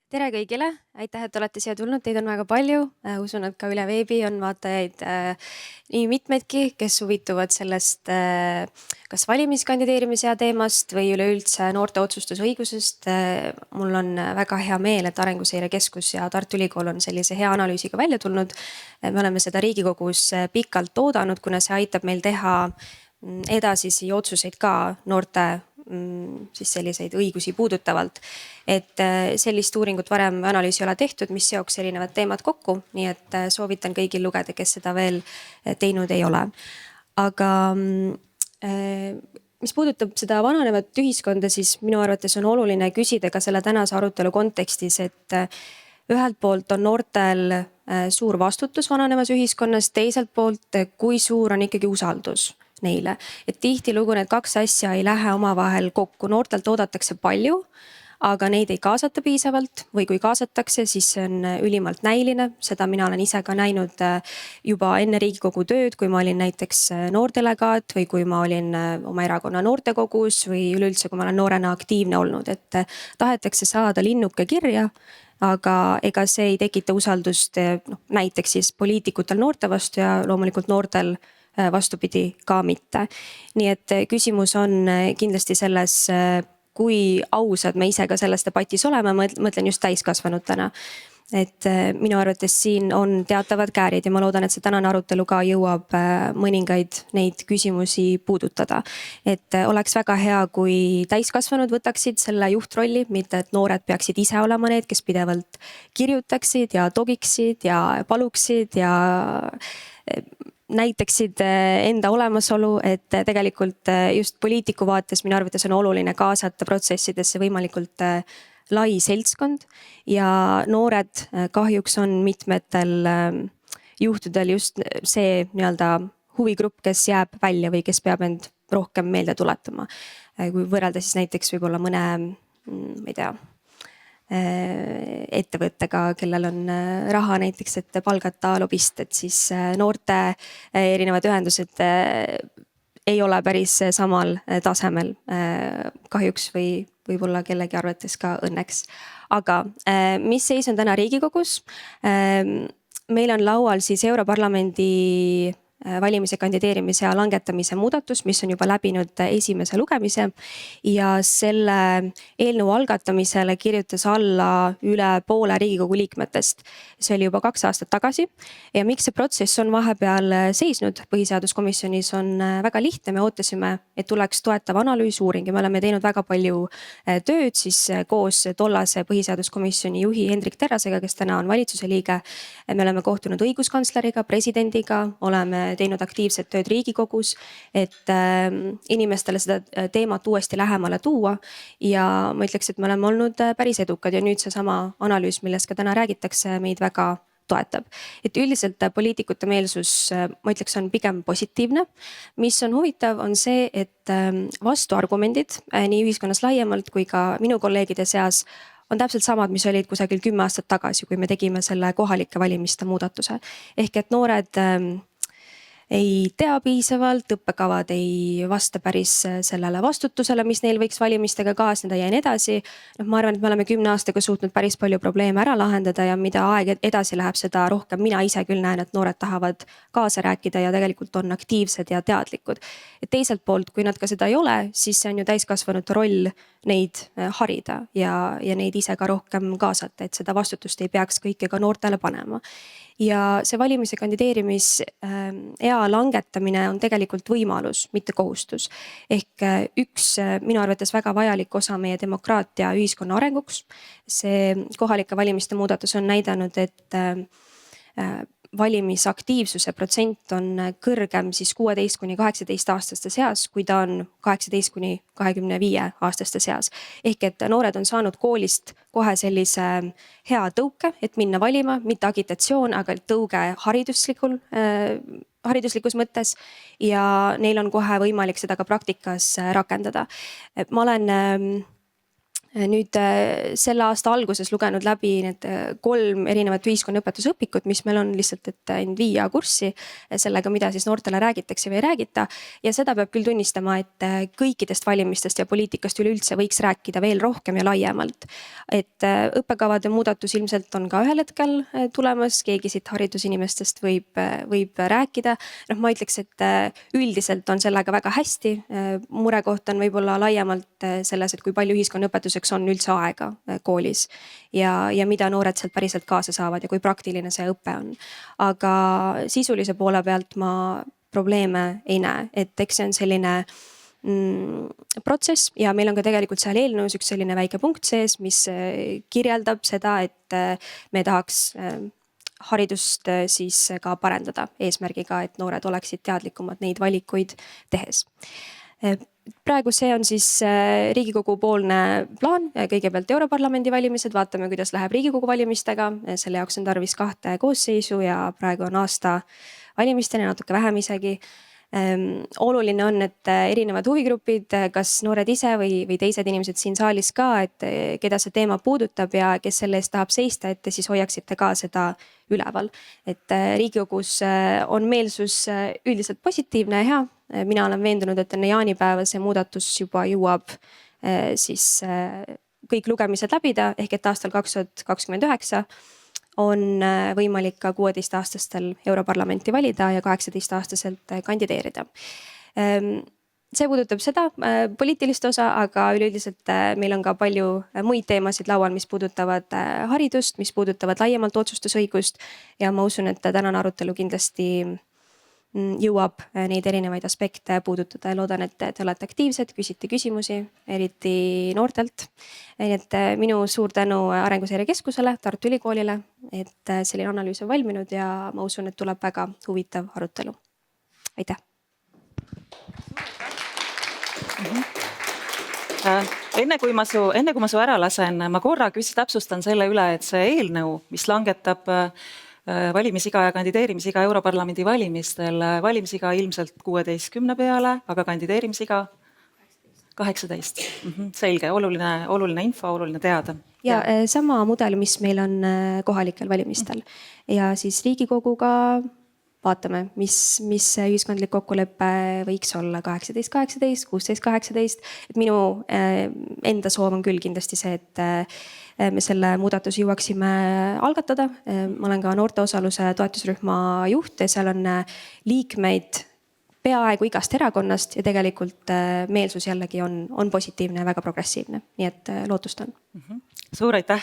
Tere kõigile, aitäh, et olete siia tulnud, teid on väga palju. Usun, et ka üle veebi on vaatajaid nii mitmeidki, kes huvituvad sellest kas valimiskandideerimise teemast või üleüldse noorte otsustusõigusest. Mul on väga hea meel, et Arenguseire Keskus ja Tartu Ülikool on sellise hea analüüsiga välja tulnud. Me oleme seda Riigikogus pikalt oodanud, kuna see aitab meil teha edasisi otsuseid ka noorte siis selliseid õigusi puudutavalt. Et sellist uuringut varem analüüsi ei ole tehtud, mis seoks erinevad teemad kokku, nii et soovitan kõigil lugeda, kes seda veel teinud ei ole. Aga mis puudutab seda vananevat ühiskonda, siis minu arvates on oluline küsida ka selle tänase arutelu kontekstis, et ühelt poolt on noortel suur vastutus vananevas ühiskonnas, teiselt poolt, kui suur on ikkagi usaldus neile. Et tihtilugu need kaks asja ei lähe omavahel kokku. Noortelt oodatakse palju, aga neid ei kaasata piisavalt või kui kaasatakse, siis see on ülimalt näiline. Seda mina olen ise ka näinud juba enne Riigikogu tööd, kui ma olin näiteks noordelegaat või kui ma olin oma erakonna noortekogus või üleüldse, kui ma olen noorena aktiivne olnud. Et tahetakse saada linnuke kirja, aga ega see ei tekita usaldust näiteks siis poliitikutel noorte vastu ja loomulikult noortel vastupidi ka mitte. Nii et küsimus on kindlasti selles, kui ausad me ise ka selles debatis oleme, mõtlen just täiskasvanutena. Et minu arvates siin on teatavad käärid ja ma loodan, et see tänane arutelu ka jõuab mõningaid neid küsimusi puudutada. Et oleks väga hea, kui täiskasvanud võtaksid selle juhtrolli, mitte et noored peaksid ise olema need, kes pidevalt kirjutaksid ja togiksid ja paluksid ja näitaksid enda olemasolu, et tegelikult just poliitiku vaates minu arvates on oluline kaasata protsessidesse võimalikult lai seltskond ja noored kahjuks on mitmetel juhtudel just see nii-öelda huvigrupp, kes jääb välja või kes peab end rohkem meelde tuletama. Kui võrrelda siis näiteks võib-olla mõne, ma ei tea, ettevõttega, kellel on raha näiteks, et palgata lobist, et siis noorte erinevad ühendused ei ole päris samal tasemel kahjuks või võib-olla kellegi arvates ka õnneks. Aga mis seis on täna Riigikogus? Meil on laual siis Europarlamendi valimise kandideerimise ja langetamise muudatus, mis on juba läbinud esimese lugemise ja selle eelnõu algatamisele kirjutas alla üle poole Riigikogu liikmetest. See oli juba 2 aastat tagasi ja miks see protsess on vahepeal seisnud põhiseaduskomisjonis on väga lihtne. Me ootasime, et tuleks toetav analüüsuuring ja me oleme teinud väga palju tööd siis koos tollase põhiseaduskomisjoni juhi Hendrik Terrasega, kes täna on valitsuse liige. Me oleme kohtunud õiguskantsleriga, presidendiga, oleme teinud aktiivset tööd Riigikogus, et inimestele seda teemat uuesti lähemale tuua ja ma ütleks, et me oleme olnud päris edukad ja nüüd seesama analüüs, millest ka täna räägitakse, meid väga toetab. Et üldiselt poliitikute meelsus, ma ütleks, on pigem positiivne. Mis on huvitav, on see, et vastuargumendid nii ühiskonnas laiemalt kui ka minu kolleegide seas on täpselt samad, mis olid kusagil 10 aastat tagasi, kui me tegime selle kohalike valimiste muudatuse. Ehk et noored ei tea piisavalt, õppekavad ei vasta päris sellele vastutusele, mis neil võiks valimistega kaasneda ja nii edasi. Ma arvan, et me oleme 10 aastaga suutnud päris palju probleeme ära lahendada ja mida aeg edasi läheb, seda rohkem mina ise küll näen, et noored tahavad kaasa rääkida ja tegelikult on aktiivsed ja teadlikud. Et teiselt poolt, kui nad ka seda ei ole, siis see on ju täiskasvanute roll neid harida ja neid ise ka rohkem kaasata, et seda vastutust ei peaks kõike ka noortele panema. Ja see valimise kandideerimisea langetamine on tegelikult võimalus, mitte kohustus. Ehk üks minu arvates väga vajalik osa meie demokraatia ühiskonna arenguks. See kohalike valimiste muudatus on näidanud, et valimisaktiivsuse protsent on kõrgem siis 16–18 aastaste seas, kui ta on 18–25 aastaste seas. Ehk et noored on saanud koolist kohe sellise hea tõuke, et minna valima, mitte agitatsioon, aga tõuge hariduslikus mõttes ja neil on kohe võimalik seda ka praktikas rakendada. Ma olen Nüüd selle aasta alguses lugenud läbi need 3 erinevat ühiskonnaõpetuse õpikut, mis meil on lihtsalt, et end viia kurssi sellega, mida siis noortele räägitakse või ei räägita. Ja seda peab küll tunnistama, et kõikidest valimistest ja poliitikast üleüldse võiks rääkida veel rohkem ja laiemalt. Et õppekavade muudatus ilmselt on ka ühel hetkel tulemas, keegi siit haridusinimestest võib rääkida. Ma ütleks, et üldiselt on sellega väga hästi. Murekoht on võib-olla laiemalt selles, et kui palju ühiskonnaõpetuseks on üldse aega koolis ja mida noored sealt päriselt kaasa saavad ja kui praktiline see õpe on. Aga sisulise poole pealt ma probleeme ei näe, et eks see on selline protsess ja meil on ka tegelikult seal eelnõus üks selline väike punkt sees, mis kirjeldab seda, et me tahaks haridust siis ka parendada eesmärgiga, et noored oleksid teadlikumad neid valikuid tehes. Praegu see on siis Riigikogu poolne plaan, kõigepealt Europarlamendi valimised, vaatame, kuidas läheb Riigikogu valimistega. Selle jaoks on tarvis 2 koosseisu ja praegu on aasta valimisteni, natuke vähem isegi. Oluline on, et erinevad huvigrupid, kas noored ise või teised inimesed siin saalis ka, et keda see teema puudutab ja kes selle eest tahab seista, et te siis hoiaksite ka seda üleval. Et Riigikogus on meelsus üldiselt positiivne ja hea. Mina olen veendunud, et enne jaanipäeva see muudatus juba jõuab siis kõik lugemised läbida, ehk et aastal 2029 on võimalik ka 16-aastastel Europarlamenti valida ja 18-aastaselt kandideerida. See puudutab seda poliitilist osa, aga üleüldiselt meil on ka palju muid teemasid laual, mis puudutavad haridust, mis puudutavad laiemalt otsustusõigust ja ma usun, et tänane arutelu kindlasti jõuab neid erinevaid aspekte puudutada ja loodan, et te olete aktiivsed, küsite küsimusi, eriti noortelt. Et minu suur tänu Arenguseire Keskusele, Tartu Ülikoolile, et selline analüüs on valminud ja ma usun, et tuleb väga huvitav arutelu. Aitäh! Enne kui ma su ära lasen, ma korra täpsustan selle üle, et see eelnõu, mis langetab valimisiga ja kandideerimisiga Europarlamendi valimistel, valimisiga ilmselt 16 peale, aga kandideerimisiga 18. Selge, oluline info, oluline teada. Ja sama mudel, mis meil on kohalikel valimistel. Ja siis Riigikoguga vaatame, mis ühiskondlik kokkulepe võiks olla 18-18, 16-18. Et minu enda soov on küll kindlasti see, et me selle muudatuse jõuaksime algatada. Ma olen ka noorte osaluse toetusrühma juht ja seal on liikmeid peaaegu igast erakonnast ja tegelikult meelsus jällegi on positiivne ja väga progressiivne. Nii et lootust on. Suur aitäh!